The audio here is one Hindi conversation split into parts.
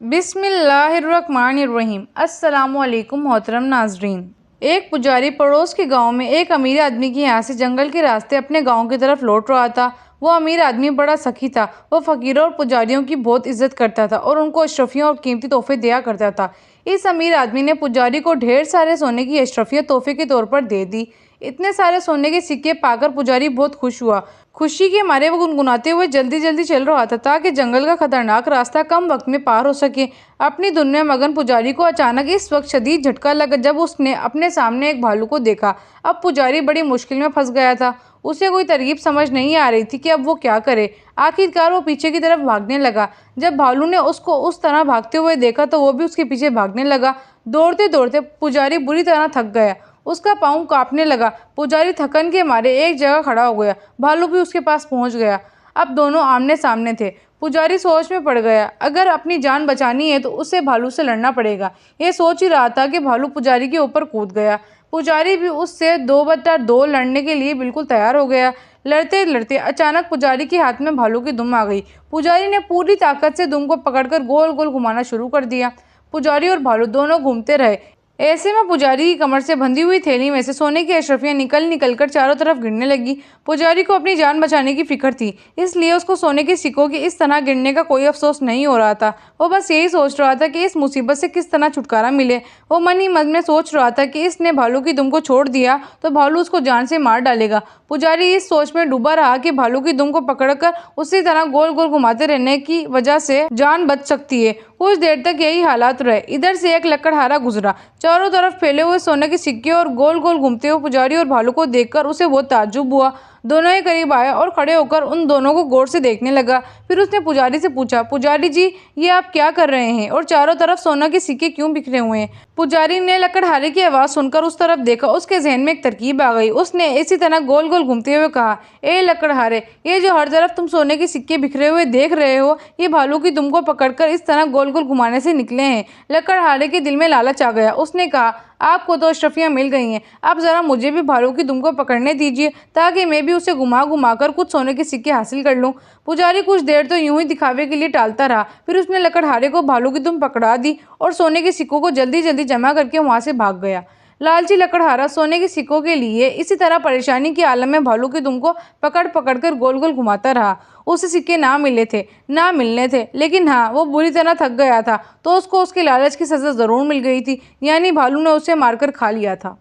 बिस्मिल्लाहिर्रहमानिर्रहीम। अस्सलामुअलैकुम मोहतरम नाजरीन। एक पुजारी पड़ोस के गांव में एक अमीर आदमी के यहाँ से जंगल के रास्ते अपने गांव की तरफ लौट रहा था। वो अमीर आदमी बड़ा सखी था। वो फकीरों और पुजारियों की बहुत इज्जत करता था और उनको अशरफियाँ और कीमती तोहफे दिया करता था। इस अमीर आदमी ने पुजारी को ढेर सारे सोने की अशरफियाँ तोहफे के तौर पर दे दी। इतने सारे सोने के सिक्के पाकर पुजारी बहुत खुश हुआ। खुशी के मारे वो गुनगुनाते हुए जल्दी जल्दी चल रहा था ताकि जंगल का खतरनाक रास्ता कम वक्त में पार हो सके। अपनी धुन में मगन पुजारी को अचानक इस वक्त शदीद झटका लगा जब उसने अपने सामने एक भालू को देखा। अब पुजारी बड़ी मुश्किल में फंस गया था। उसे कोई तरकीब समझ नहीं आ रही थी कि अब वो क्या करे। आखिरकार वो पीछे की तरफ भागने लगा। जब भालू ने उसको उस तरह भागते हुए देखा तो वो भी उसके पीछे भागने लगा। दौड़ते दौड़ते पुजारी बुरी तरह थक गया। उसका पाँव कांपने लगा। पुजारी थकन के मारे एक जगह खड़ा हो गया। भालू भी उसके पास पहुंच गया। अब दोनों आमने सामने थे। पुजारी सोच में पड़ गया। अगर अपनी जान बचानी है तो उसे भालू से लड़ना पड़ेगा। ये सोच ही रहा था कि भालू पुजारी के ऊपर कूद गया। पुजारी भी उससे 2 बटा 2 लड़ने के लिए बिल्कुल तैयार हो गया। लड़ते लड़ते अचानक पुजारी के हाथ में भालू की दुम आ गई। पुजारी ने पूरी ताकत से दुम को पकड़कर गोल गोल घुमाना शुरू कर दिया। पुजारी और भालू दोनों घूमते रहे। ऐसे में पुजारी की कमर से बंधी हुई थैली में से सोने की अशरफियाँ निकल निकल कर चारों तरफ गिरने लगी। पुजारी को अपनी जान बचाने की फिक्र थी, इसलिए उसको सोने के सिक्कों की इस तरह गिरने का कोई अफसोस नहीं हो रहा था। वो बस यही सोच रहा था कि इस मुसीबत से किस तरह छुटकारा मिले। वो मन ही मन में सोच रहा था कि इसने भालू की दुम को छोड़ दिया तो भालू उसको जान से मार डालेगा। पुजारी इस सोच में डूबा रहा कि भालू की दुम को पकड़कर उसी तरह गोल गोल घुमाते रहने की वजह से जान बच सकती है। कुछ देर तक यही हालात रहे। इधर से एक लकड़हारा गुजरा। चारों तरफ फैले हुए सोने के सिक्के और गोल गोल घूमते हुए पुजारी और भालू को देखकर उसे बहुत ताज्जुब हुआ। दोनों ही करीब आया और खड़े होकर उन दोनों को गौर से देखने लगा। फिर उसने पुजारी से पूछा, पुजारी जी, ये आप क्या कर रहे हैं और चारों तरफ सोना के सिक्के क्यों बिखरे हुए हैं? पुजारी ने लकड़हारे की आवाज़ सुनकर उस तरफ देखा। उसके जहन में एक तरकीब आ गई। उसने इसी तरह गोल गोल घूमते हुए कहा, ए लकड़हारे, ये जो हर तरफ तुम सोने के सिक्के बिखरे हुए देख रहे हो, ये भालू की दुम को पकड़कर इस तरह गोल गोल घुमाने से निकले हैं। लकड़हारे के दिल में लालच आ गया। उसने कहा, आपको तो अशरफियाँ मिल गई हैं, अब ज़रा मुझे भी भालू की दुम को पकड़ने दीजिए ताकि मैं भी उसे घुमा घुमा कर कुछ सोने के सिक्के हासिल कर लूँ। पुजारी कुछ देर तो यूं ही दिखावे के लिए टालता रहा। फिर उसने लकड़हारे को भालू की दुम पकड़ा दी और सोने के सिक्कों को जल्दी जल्दी जमा करके वहाँ से भाग गया। लालची लकड़हारा सोने के सिक्कों के लिए इसी तरह परेशानी के आलम में भालू की दुम को पकड़ पकड़ कर गोल गोल घुमाता रहा। उसे सिक्के ना मिले थे, ना मिलने थे, लेकिन हाँ, वो बुरी तरह थक गया था तो उसको उसके लालच की सज़ा ज़रूर मिल गई थी, यानी भालू ने उसे मारकर खा लिया था।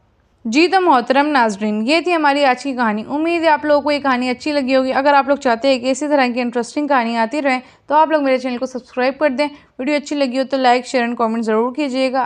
जी तो मोहतरम नाजरीन, ये थी हमारी आज की कहानी। उम्मीद है आप लोगों को ये कहानी अच्छी लगी होगी। अगर आप लोग चाहते हैं कि इसी तरह की इंटरेस्टिंग कहानी आती रहे तो आप लोग मेरे चैनल को सब्सक्राइब कर दें। वीडियो अच्छी लगी हो तो लाइक, शेयर एंड कमेंट ज़रूर कीजिएगा।